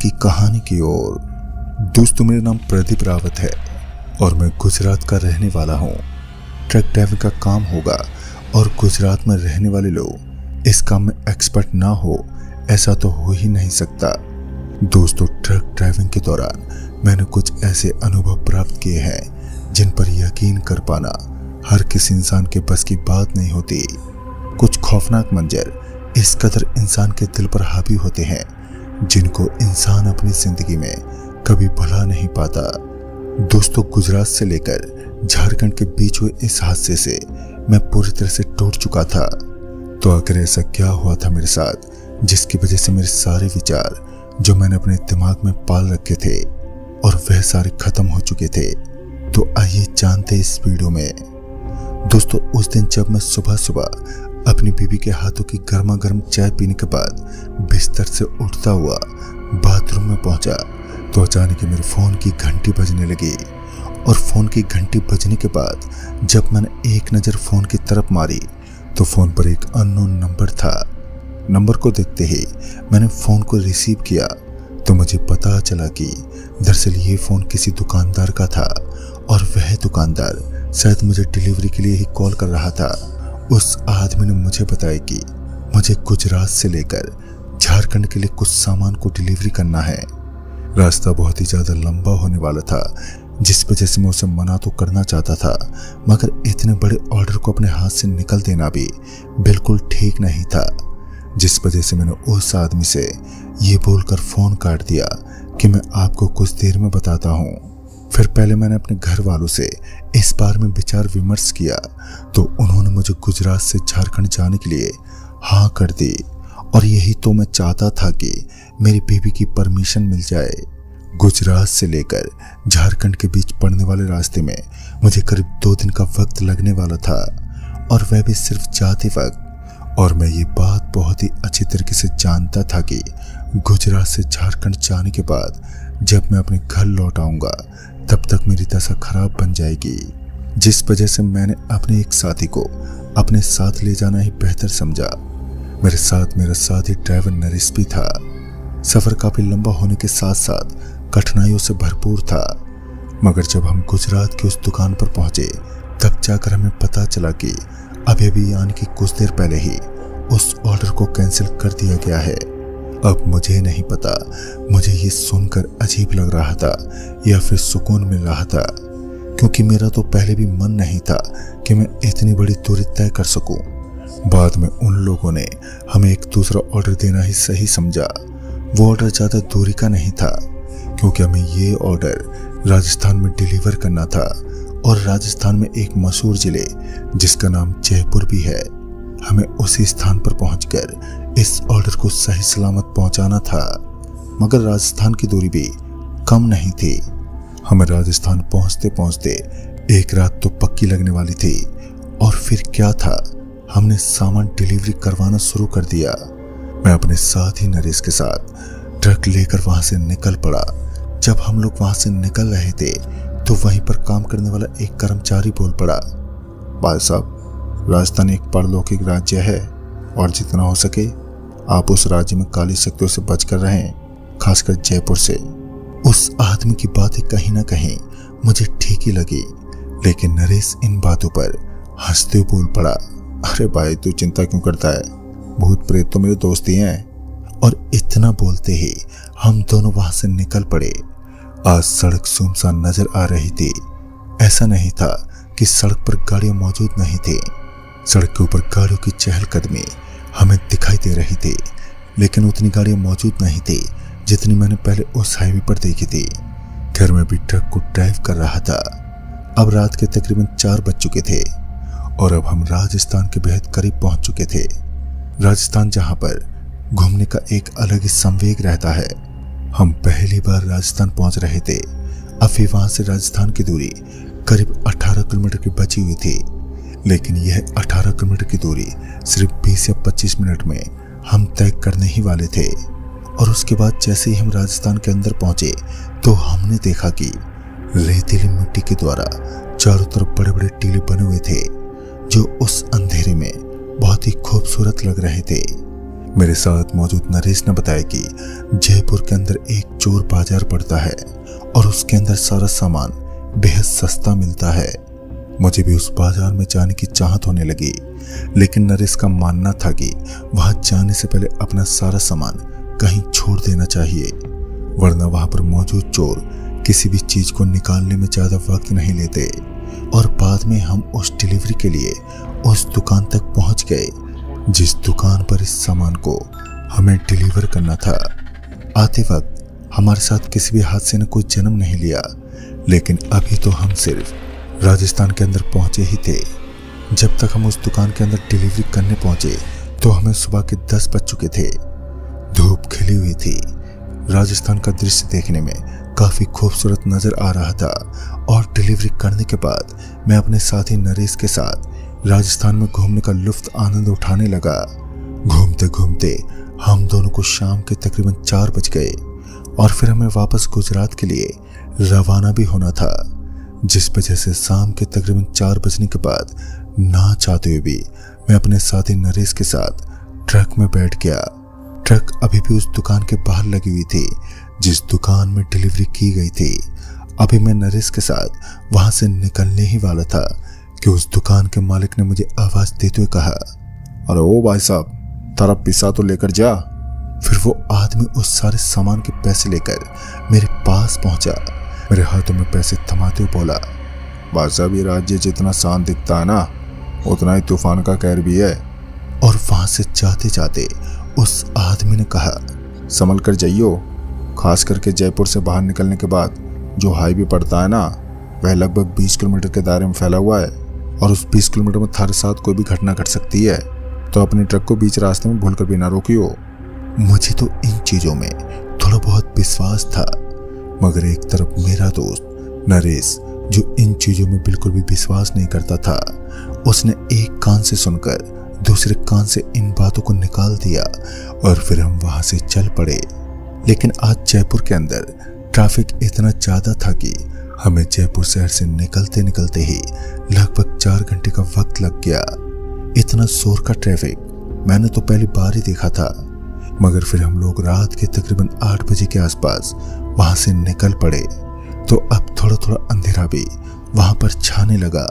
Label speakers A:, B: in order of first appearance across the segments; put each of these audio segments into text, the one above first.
A: की कहानी की ओर। दोस्तों, मेरा नाम प्रदीप रावत है और मैं गुजरात का रहने वाला हूँ। ट्रक ड्राइविंग का काम होगा और गुजरात में रहने वाले लोग इस काम में एक्सपर्ट ना हो ऐसा तो हो ही नहीं सकता। दोस्तों, ट्रक ड्राइविंग के दौरान मैंने कुछ ऐसे अनुभव प्राप्त किए हैं जिन पर यकीन कर पाना हर किसी इंसान के बस की बात नहीं होती। कुछ खौफनाक मंजर इस कदर इंसान के दिल पर हावी होते हैं जिनको इंसान अपनी जिंदगी में कभी भुला नहीं पाता। दोस्तों, गुजरात से लेकर झारखंड के बीच हुए इस हादसे से मैं पूरी तरह से टूट चुका था। तो आखिर ऐसा क्या हुआ था मेरे साथ जिसकी वजह से मेरे सारे विचार जो मैंने अपने दिमाग में पाल रखे थे और वह सारे खत्म हो चुके थे। तो आइए जानते इस वीडियो में। दोस्तों, उस दिन जब मैं सुबह सुबह अपनी बीवी के हाथों की गर्मा गर्म चाय पीने के बाद बिस्तर से उठता हुआ बाथरूम में पहुंचा तो अचानक मेरे फोन की घंटी बजने लगी। और फोन की घंटी बजने के बाद जब मैंने एक नज़र फोन की तरफ मारी तो फोन पर एक अननोन नंबर था। नंबर को देखते ही मैंने फोन को रिसीव किया तो मुझे पता चला कि दरअसल ये फोन किसी दुकानदार का था और वह दुकानदार शायद मुझे डिलीवरी के लिए ही कॉल कर रहा था। उस आदमी ने मुझे बताया कि मुझे गुजरात से लेकर झारखंड के लिए कुछ सामान को डिलीवरी करना है। रास्ता बहुत ही ज़्यादा लंबा होने वाला था जिस वजह से मैं उसे मना तो करना चाहता था, मगर इतने बड़े ऑर्डर को अपने हाथ से निकल देना भी बिल्कुल ठीक नहीं था। जिस वजह से मैंने उस आदमी से ये बोलकर फ़ोन काट दिया कि मैं आपको कुछ देर में बताता हूँ। फिर पहले मैंने अपने घर वालों से इस बारे में विचार विमर्श किया तो उन्होंने मुझे गुजरात से झारखंड जाने के लिए हाँ कर दी। और यही तो मैं चाहता था कि मेरी बीवी की परमिशन मिल जाए। गुजरात से लेकर झारखंड के बीच पड़ने वाले रास्ते में मुझे करीब 2 दिन का वक्त लगने वाला था और वह भी सिर्फ जाते वक्त। और मैं ये बात बहुत ही अच्छी तरीके से जानता था कि गुजरात से झारखंड जाने के बाद जब मैं अपने घर लौट आऊंगा तब तक मेरी दशा खराब बन जाएगी। जिस वजह से मैंने अपने एक साथी को अपने साथ ले जाना ही बेहतर समझा। मेरे साथ मेरा साथी ड्राइवर नरेश भी था। सफ़र काफ़ी लंबा होने के साथ साथ कठिनाइयों से भरपूर था, मगर जब हम गुजरात की उस दुकान पर पहुंचे तब जाकर हमें पता चला कि अभी यानी कि कुछ देर पहले ही उस ऑर्डर को कैंसिल कर दिया गया है। अब मुझे नहीं पता मुझे ये सुनकर अजीब लग रहा था या फिर सुकून मिल रहा था, क्योंकि मेरा तो पहले भी मन नहीं था कि मैं इतनी बड़ी दूरी तय कर सकूं। बाद में उन लोगों ने हमें एक दूसरा ऑर्डर देना ही सही समझा। वो ऑर्डर ज़्यादा दूरी का नहीं था क्योंकि हमें ये ऑर्डर राजस्थान में डिलीवर करना था और राजस्थान में एक मशहूर ज़िले जिसका नाम जयपुर भी है, हमें उसी स्थान पर पहुंचकर इस ऑर्डर को सही सलामत पहुंचाना था। मगर राजस्थान की दूरी भी कम नहीं थी। हमें राजस्थान पहुंचते पहुंचते एक रात तो पक्की लगने वाली थी। और फिर क्या था, हमने सामान डिलीवरी करवाना शुरू कर दिया। मैं अपने साथी नरेश के साथ ट्रक लेकर वहां से निकल पड़ा। जब हम लोग वहां से निकल रहे थे तो वहीं पर काम करने वाला एक कर्मचारी बोल पड़ा, भाई साहब, राजस्थान एक परलौकिक राज्य है और जितना हो सके आप उस राज्य में काली शक्तियों से बचकर रहें, खासकर जयपुर से। उस आदमी की बातें कहीं ना कहीं मुझे ठीक ही लगी, लेकिन नरेश इन बातों पर हंसते हुए बोल पड़ा, अरे भाई, तू चिंता क्यों करता है, भूत प्रेत तो मेरे दोस्त ही हैं। और इतना बोलते ही हम दोनों वहां से निकल पड़े। आज सड़क सुनसान नजर आ रही थी। ऐसा नहीं था कि सड़क पर गाड़ियां मौजूद नहीं थी। सड़क के ऊपर गाड़ियों की चहलकदमी हमें दिखाई दे रही थी, लेकिन उतनी गाड़ियां मौजूद नहीं थी जितनी मैंने पहले उस हाईवे पर देखी थी। घर में भी ट्रक को ड्राइव कर रहा था। अब रात के तकरीबन 4 बज चुके थे और अब हम राजस्थान के बेहद करीब पहुंच चुके थे। राजस्थान जहां पर घूमने का एक अलग ही संवेग रहता है। हम पहली बार राजस्थान पहुंच रहे थे। अभी वहां से राजस्थान की दूरी करीब 18 किलोमीटर की बची हुई थी, लेकिन यह 18 किलोमीटर की दूरी सिर्फ 20 या 25 मिनट में हम तय करने ही वाले थे। और उसके बाद जैसे ही हम राजस्थान के अंदर पहुंचे तो हमने देखा कि रेतीली मिट्टी के द्वारा चारों तरफ बड़े बड़े टीले बने हुए थे जो उस अंधेरे में बहुत ही खूबसूरत लग रहे थे। मेरे साथ मौजूद नरेश ने बताया कि जयपुर के अंदर एक चोर बाजार पड़ता है और उसके अंदर सारा सामान बेहद सस्ता मिलता है। मुझे भी उस बाजार में जाने की चाहत होने लगी, लेकिन नरेश का मानना था कि वहां जाने से पहले अपना सारा सामान कहीं छोड़ देना चाहिए, वरना वहां पर मौजूद चोर किसी भी चीज को निकालने में ज्यादा वक्त नहीं लेते। और बाद में हम उस डिलीवरी के लिए उस दुकान तक पहुंच गए जिस दुकान पर इस सामान को हमें डिलीवर करना था। आते वक्त हमारे साथ किसी भी हादसे ने कोई जन्म नहीं लिया, लेकिन अभी तो हम सिर्फ राजस्थान के अंदर पहुंचे ही थे। जब तक हम उस दुकान के अंदर डिलीवरी करने पहुंचे तो हमें सुबह के 10 बज चुके थे। धूप खिली हुई थी। राजस्थान का दृश्य देखने में काफी खूबसूरत नजर आ रहा था और डिलीवरी करने के बाद मैं अपने साथी नरेश के साथ राजस्थान में घूमने का लुत्फ आनंद उठाने लगा। घूमते घूमते हम दोनों को शाम के तकरीबन 4 बज गए और फिर हमें वापस गुजरात के लिए रवाना भी होना था, जिस वजह से शाम के तकरीबन 4 बजने के बाद ना चाहते हुए भी मैं अपने साथी नरेश के साथ ट्रक में बैठ गया। ट्रक अभी भी उस दुकान के बाहर लगी हुई थी जिस दुकान में डिलीवरी की गई थी। अभी मैं नरेश के साथ वहां से निकलने ही वाला था कि उस दुकान के मालिक ने मुझे आवाज देते हुए कहा, अरे ओ भाई साहब, तारा पिसा तो लेकर जा। फिर वो आदमी उस सारे सामान के पैसे लेकर मेरे पास पहुंचा। मेरे हाथों में पैसे थमाते हुए बोला, भाई साहब, ये राज्य जितना शांत दिखता है ना, उतना ही तूफान का कहर भी है। और वहां से जाते जाते उस आदमी ने कहा, संभल कर जाइयो, खास करके जयपुर से बाहर निकलने के बाद जो हाईवे पड़ता है ना, वह लगभग 20 किलोमीटर के दायरे में फैला हुआ है और उस 20 किलोमीटर में थारे साथ कोई भी घटना घट सकती है, तो अपने ट्रक को बीच रास्ते में भूलकर भी ना रोकियो। मुझे तो इन चीजों में थोड़ा बहुत विश्वास था, मगर एक तरफ मेरा दोस्त नरेश, जो इन चीजों में बिल्कुल भी विश्वास नहीं करता था, उसने एक कान से सुनकर दूसरे कान से इन बातों को निकाल दिया और फिर हम वहां से चल पड़े। लेकिन आज जयपुर के अंदर ट्रैफिक इतना ज्यादा था कि हमें जयपुर शहर से निकलते निकलते ही लगभग 4 घंटे का वक्त लग गया। इतना शोर का ट्रैफिक मैंने तो पहली बार ही देखा था। मगर फिर हम लोग रात के तकरीबन 8 बजे के आसपास वहां से निकल पड़े तो अब थोड़ा थोड़ा अंधेरा भी वहां पर छाने लगा।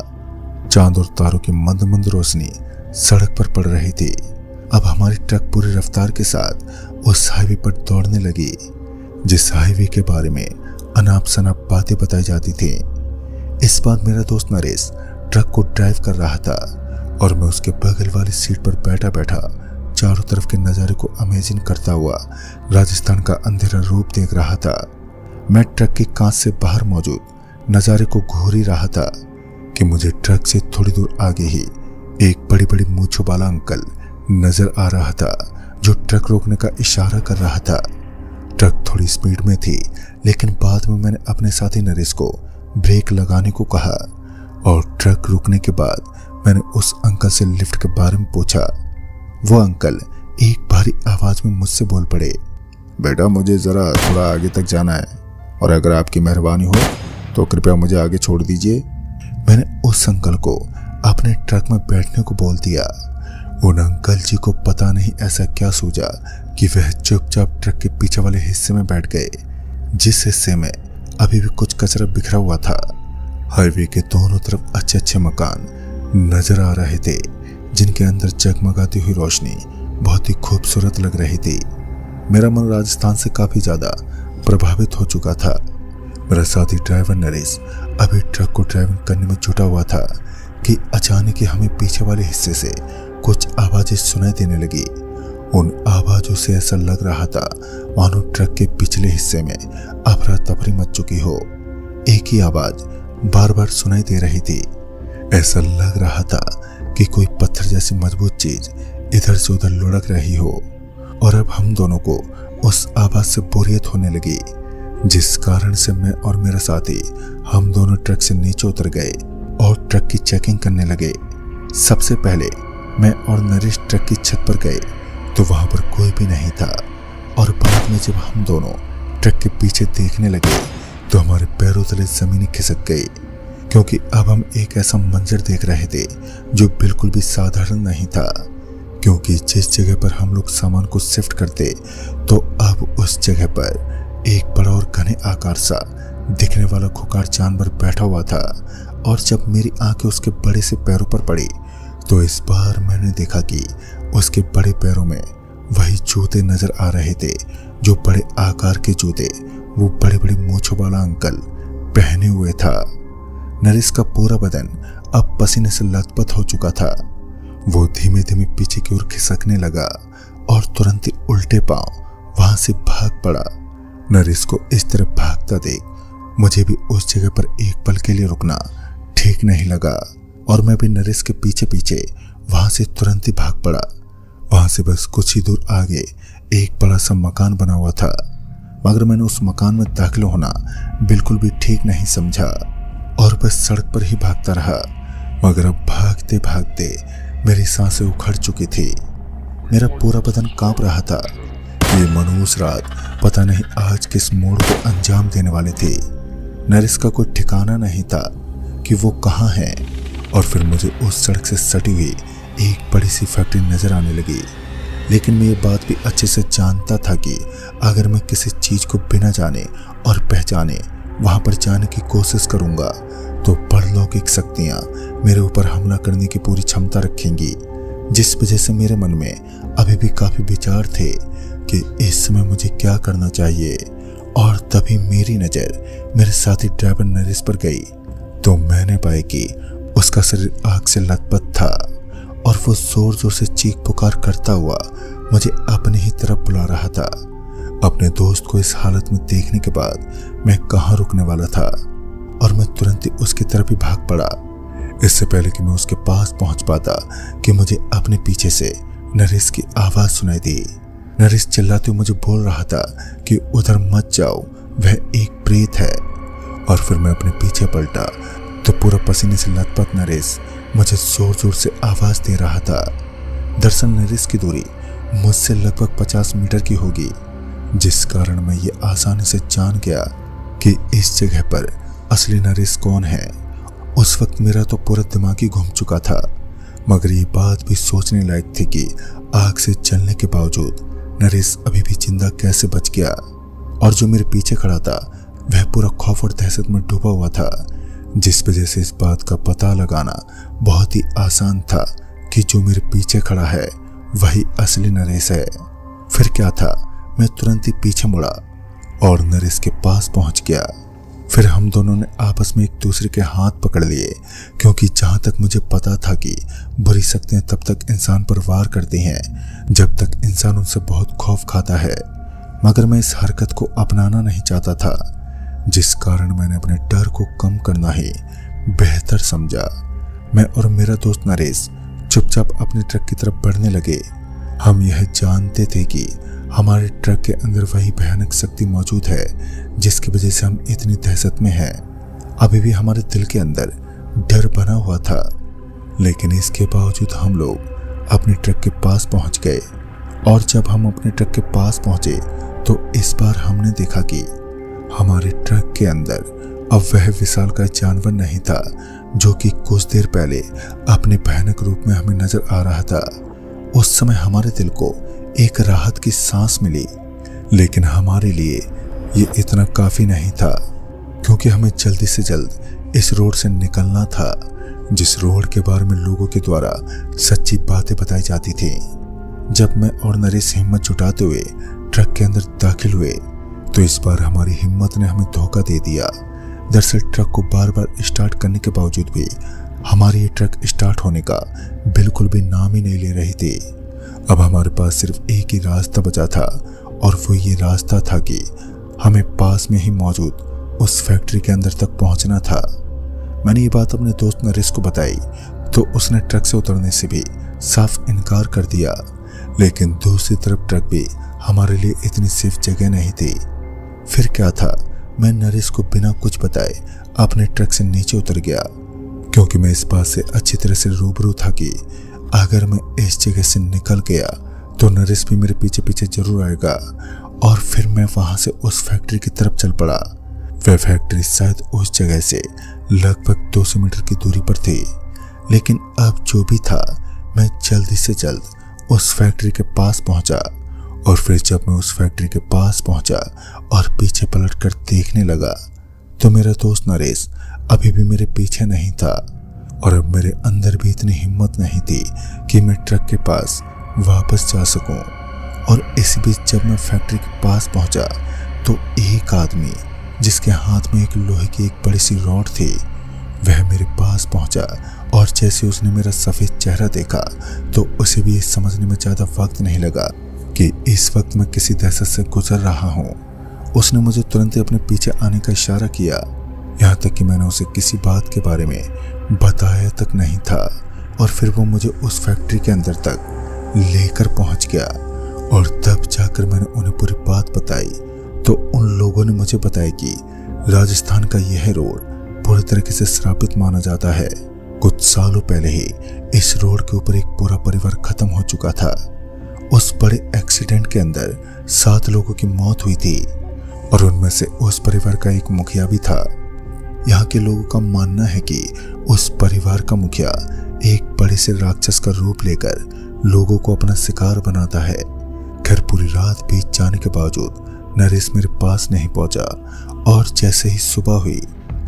A: चांद और तारों की मंद मंद रोशनी सड़क पर पड़ रही थी। अब हमारी ट्रक पूरी रफ्तार के साथ उस हाईवे पर दौड़ने लगी जिस हाईवे के बारे में अनाप शनाप बातें बताई जाती थी। इस बार मेरा दोस्त नरेश ट्रक को ड्राइव कर रहा था और मैं उसके बगल वाली सीट पर बैठा बैठा चारों तरफ के नज़ारे को अमेजिंग करता हुआ राजस्थान का अंधेरा रूप देख रहा था। मैं ट्रक की कांच से बाहर मौजूद नज़ारे को घूर ही रहा था कि मुझे ट्रक से थोड़ी दूर आगे ही एक बड़ी बड़ी मूंछों वाला अंकल नजर आ रहा था जो ट्रक रोकने का इशारा कर रहा था। ट्रक थोड़ी स्पीड में थी, लेकिन बाद में मैंने अपने साथी नरेश को ब्रेक लगाने को कहा और ट्रक रुकने के बाद मैंने उस अंकल से लिफ्ट के बारे में पूछा। वो अंकल एक भारी आवाज में मुझसे बोल पड़े, बेटा, मुझे जरा थोड़ा आगे तक जाना है और अगर आपकी मेहरबानी हो तो कृपया मुझे आगे छोड़ दीजिए। मैंने उस अंकल को अपने ट्रक में बैठने को बोल दिया। उन अंकल जी को पता नहीं ऐसा क्या सूझा कि वह चुपचाप ट्रक के पीछे वाले हिस्से में बैठ गए, जिस हिस्से में अभी भी कुछ कचरा बिखरा हुआ था। हाईवे के दोनों तरफ अच्छे अच्छे मकान नजर आ रहे थे जिनके अंदर जगमगाती हुई रोशनी बहुत ही खूबसूरत लग रही थी। मेरा मन राजस्थान से काफी ज्यादा प्रभावित हो चुका था। मेरा साथी ड्राइवर नरेश अभी ट्रक को ड्राइविंग करने में जुटा हुआ था कि अचानक ही हमें पीछे वाले हिस्से से कुछ आवाजें सुनाई देने लगी। उन आवाजों से ऐसा लग रहा था मानो ट्रक के पिछले हिस्से में अफरा तफरी मच चुकी हो। एक ही आवाज बार बार सुनाई दे रही थी। ऐसा लग रहा था कि कोई पत्थर जैसी मजबूत चीज इधर से उधर लुढ़क रही हो। और अब हम दोनों को उस आवाज से बोरियत होने लगी, जिस कारण से मैं और मेरा साथी हम दोनों ट्रक से नीचे उतर गए और ट्रक की चेकिंग करने लगे। सबसे पहले मैं और नरेश ट्रक की छत पर गए तो वहां पर कोई भी नहीं था और बाद में जब हम दोनों ट्रक के पीछे देखने लगे तो हमारे पैरों तले जमीन खिसक गई, क्योंकि अब हम एक ऐसा मंजर देख रहे थे जो बिल्कुल भी साधारण नहीं था। क्योंकि जिस जगह पर हम लोग सामान को शिफ्ट करते तो अब उस जगह पर एक बड़ा और घने आकार सा दिखने वाला खुंखार जानवर बैठा हुआ था। और जब मेरी आंखें उसके बड़े से पैरों पर पड़ी तो इस बार मैंने देखा कि उसके बड़े पैरों में वही जूते नजर आ रहे थे जो बड़े आकार के जूते वो बड़े बड़े मूंछों वाला अंकल पहने हुए था। नरेश का पूरा बदन अब पसीने से लथपथ हो चुका था। वो धीमे धीमे पीछे की ओर खिसकने लगा और तुरंत ही उल्टे पांव वहां से भाग पड़ा। नरेश को इस तरह भागता देख मुझे भी उस जगह पर एक पल के लिए रुकना ठीक नहीं लगा और मैं भी नरेश के पीछे पीछे वहां से तुरंत ही भाग पड़ा। वहां से बस कुछ ही दूर आगे एक बड़ा सा मकान बना हुआ था, मगर मैंने उस मकान में दाखिल होना बिल्कुल भी ठीक नहीं समझा और बस सड़क पर ही भागता रहा। मगर अब भागते भागते मेरी सांसें उखड़ चुकी थी, मेरा पूरा बदन कांप रहा था। ये मनहूस रात पता नहीं आज किस मोड़ को अंजाम देने वाली थी। नरेश का कोई ठिकाना नहीं था कि वो कहाँ है। और फिर मुझे उस सड़क से सटी हुई एक बड़ी सी फैक्ट्री नजर आने लगी। लेकिन मैं ये बात भी अच्छे से जानता था कि अगर मैं किसी चीज को बिना जाने और पहचाने वहां पर जाने की कोशिश करूंगा तो परलौकिक शक्तियां मेरे ऊपर हमला करने की पूरी क्षमता रखेंगी, जिस वजह से मेरे मन में अभी भी काफी विचार थे कि इस समय मुझे क्या करना चाहिए। और तभी मेरी नजर मेरे साथी ड्राइवर नरेश पर गई तो मैंने पाया कि उसका शरीर आग से लथपथ था और वो जोर जोर से चीख पुकार करता हुआ मुझे अपनी ही तरफ बुला रहा था। अपने दोस्त को इस हालत में देखने के बाद मैं कहाँ रुकने वाला था और मैं तुरंत ही उसकी तरफ ही भाग पड़ा। इससे पहले कि मैं उसके पास पहुंच पाता कि मुझे अपने पीछे से नरेश की आवाज सुनाई दी। नरेश चिल्लाते हुए मुझे बोल रहा था कि उधर मत जाओ, वह एक प्रेत है। और फिर मैं अपने पीछे पलटा तो पूरा पसीने से लथपथ नरेश मुझे जोर जोर से आवाज दे रहा था। दरअसल नरेश की दूरी मुझसे लगभग 50 मीटर की होगी, जिस कारण मैं ये आसानी से जान गया कि इस जगह पर असली नरेश कौन है। उस वक्त मेरा तो पूरा दिमाग ही घूम चुका था, मगर ये बात भी सोचने लायक थी कि आग से जलने के बावजूद नरेश अभी भी जिंदा कैसे बच गया। और जो मेरे पीछे खड़ा था वह पूरा खौफ और दहशत में डूबा हुआ था, जिस वजह से इस बात का पता लगाना बहुत ही आसान था कि जो मेरे पीछे खड़ा है वही असली नरेश है। फिर क्या था, मैं तुरंत ही पीछे मुड़ा और नरेश के पास पहुंच गया। फिर हम दोनों ने आपस में एक दूसरे के हाथ पकड़ लिए, क्योंकि जहां तक मुझे पता था कि बुरी शक्तियां तब तक इंसान पर वार करती हैं जब तक इंसान उनसे बहुत खौफ खाता है। मगर मैं इस हरकत को अपनाना नहीं चाहता था, जिस कारण मैंने अपने डर को कम करना ही बेहतर समझा। मैं और मेरा दोस्त नरेश चुपचाप अपने ट्रक की तरफ बढ़ने लगे। हम यह जानते थे कि हमारे ट्रक के अंदर वही भयानक शक्ति मौजूद है जिसकी वजह से हम इतनी दहशत में हैं। अभी भी हमारे दिल के अंदर डर बना हुआ था, लेकिन इसके बावजूद हम लोग अपने ट्रक के पास पहुंच गए। और जब हम अपने ट्रक के पास पहुंचे तो इस बार हमने देखा कि हमारे ट्रक के अंदर अब वह विशालकाय जानवर नहीं था जो कि कुछ देर पहले अपने भयानक रूप में हमें नजर आ रहा था। उस समय हमारे दिल को एक राहत की सांस मिली, लेकिन हमारे लिए ये इतना काफी नहीं था, क्योंकि हमें जल्दी से जल्द इस रोड से निकलना था, जिस रोड के बारे में लोगों के द्वारा सच्ची बातें बताई जाती थी। जब मैं और नरेश हिम्मत जुटाते हुए ट्रक के अंदर दाखिल हुए तो इस बार हमारी हिम्मत ने हमें धोखा दे दिया। दरअसल ट्रक को बार बार स्टार्ट करने के बावजूद भी हमारी ये ट्रक स्टार्ट होने का बिल्कुल भी नाम ही नहीं ले रही थी। अब हमारे पास सिर्फ एक ही रास्ता बचा था, और वो ये रास्ता था कि हमें पास में ही मौजूद उस फैक्ट्री के अंदर तक पहुंचना था। मैंने ये बात अपने दोस्त नरेश को बताई तो उसने ट्रक से उतरने से भी साफ इनकार कर दिया। लेकिन दूसरी तरफ ट्रक भी हमारे लिए इतनी सेफ जगह नहीं थी। फिर क्या था, मैं नरेश को बिना कुछ बताए अपने ट्रक से नीचे उतर गया, क्योंकि मैं इस बात से अच्छी तरह से रूबरू था कि अगर मैं इस जगह से निकल गया तो नरेश भी मेरे पीछे पीछे जरूर आएगा। और फिर मैं वहां से उस फैक्ट्री की तरफ चल पड़ा। वह फैक्ट्री शायद उस जगह से लगभग 200 मीटर की दूरी पर थी, लेकिन अब जो भी था मैं जल्दी से जल्द उस फैक्ट्री के पास पहुंचा और फिर जब मैं उस फैक्ट्री के पास पहुंचा और पीछे पलटकर देखने लगा तो मेरा दोस्त नरेश अभी भी मेरे पीछे नहीं था और अब मेरे अंदर भी इतनी हिम्मत नहीं थी कि मैं ट्रक के पास वापस जा सकूं। और इसी बीच जब मैं फैक्ट्री के पास पहुंचा तो एक आदमी जिसके हाथ में एक लोहे की एक बड़ी सी रॉड थी वह मेरे पास पहुंचा और जैसे उसने मेरा सफेद चेहरा देखा तो उसे भी ये समझने में ज्यादा वक्त नहीं लगा कि इस वक्त मैं किसी दहशत से गुजर रहा हूँ। उसने मुझे तुरंत ही अपने पीछे आने का इशारा किया, यहाँ तक कि मैंने उसे किसी बात के बारे में बताया तक नहीं था। और फिर वो मुझे उस फैक्ट्री के अंदर तक लेकर पहुंच गया और तब जाकर मैंने उन्हें पूरी बात बताई तो उन लोगों ने मुझे बताया कि राजस्थान का यह रोड पूरी तरीके से श्रापित माना जाता है। कुछ सालों पहले ही इस रोड के ऊपर एक पूरा परिवार खत्म हो चुका था। उस बड़े एक्सीडेंट के अंदर 7 लोगों की मौत हुई थी और उनमें से उस परिवार का एक मुखिया भी था। यहाँ के लोगों का मानना है कि उस परिवार का मुखिया एक बड़े से राक्षस का रूप लेकर लोगों को अपना शिकार बनाता है। खैर पूरी रात बीत जाने के बावजूद नरेश मेरे पास नहीं पहुंचा और जैसे ही सुबह हुई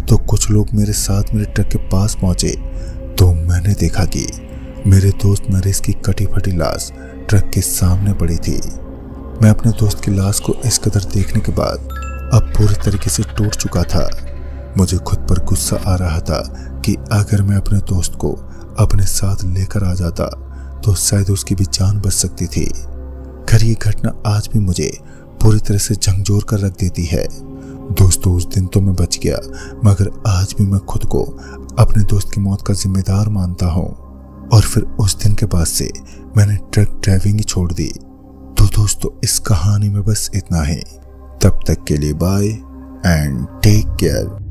A: तो कुछ लोग मेरे साथ मेरे ट्रक के पास पहुंचे तो मैंने देखा कि मेरे दोस्त नरेश की कटी फटी लाश ट्रक के सामने पड़ी थी। मैं अपने दोस्त की लाश को इस कदर देखने के बाद अब पूरी तरीके से टूट चुका था। मुझे खुद पर गुस्सा आ रहा था कि अगर मैं अपने दोस्त को अपने साथ लेकर आ जाता तो शायद उसकी भी जान बच सकती थी। खैर ये घटना आज भी मुझे पूरी तरह से झंझोर कर रख देती है। दोस्तों उस दिन तो मैं बच गया मगर आज भी मैं खुद को अपने दोस्त की मौत का जिम्मेदार मानता हूँ। और फिर उस दिन के बाद से मैंने ट्रक ड्राइविंग ही छोड़ दी। तो दोस्तों इस कहानी में बस इतना ही। तब तक के लिए बाय एंड टेक केयर।